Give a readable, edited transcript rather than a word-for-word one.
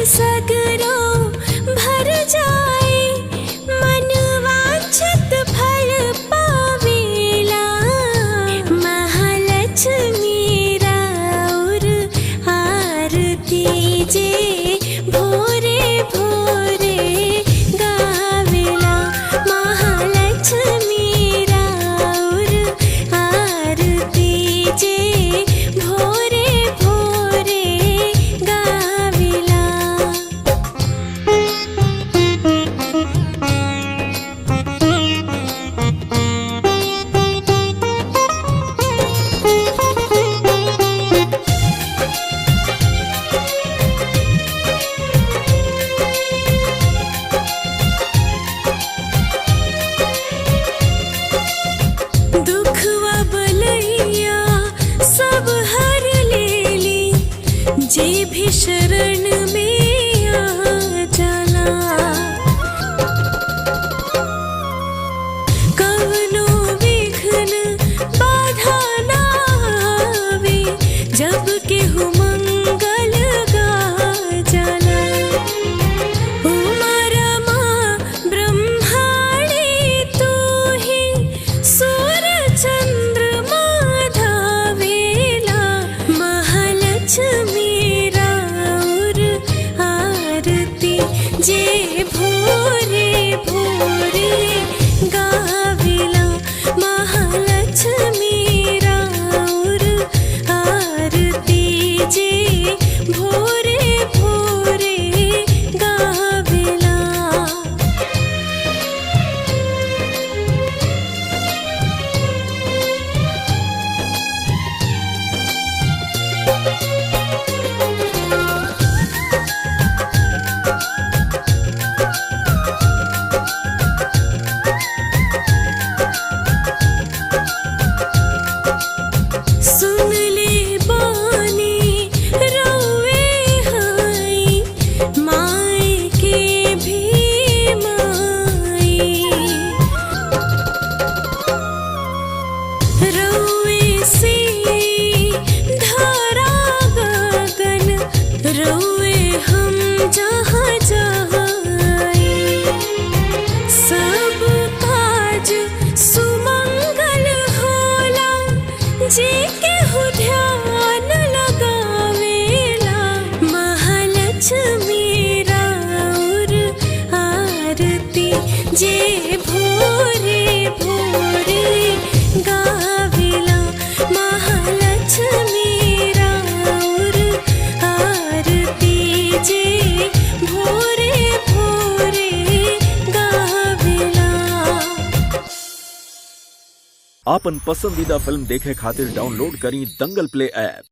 सगरो भर जाए, मन वांछित फल पावेला। महालक्ष्मी राउर आरती जे भोरे भोरे गावेला। महालक्ष्मी राउर आरती जे भोरे भोरे गावेला। दुखवा बलैया सब हर लेली, जे भी शरण में आ जाला। कवनो विघ्न बाधा ना आवे, जब केहू मंगल गा जाला। उमा रमा ब्रह्माणी तू ही, सूर्य चंद्रमा धावेला। महालक्ष्मी राउर आरती जे भोरे भोरे गावेला। महालक्ष्मी राउर आरती जे भोरे भोरे गावेला। सुन ले बानी रउए हई, माई के भी माई। रउए से धरा गगन, रउए हम जहाँ जाई। सब काज सुमंगल होला, जे केहू ध्यान लगावेला। महालक्ष्मी राउर आरती जे भोरे भोरे गावेला। महालक्ष्मी राउर आरती जे भोरे भोरे गावेला। आपन पसंदीदा फिल्म देखे खातिर डाउनलोड करी दंगल प्ले ऐप।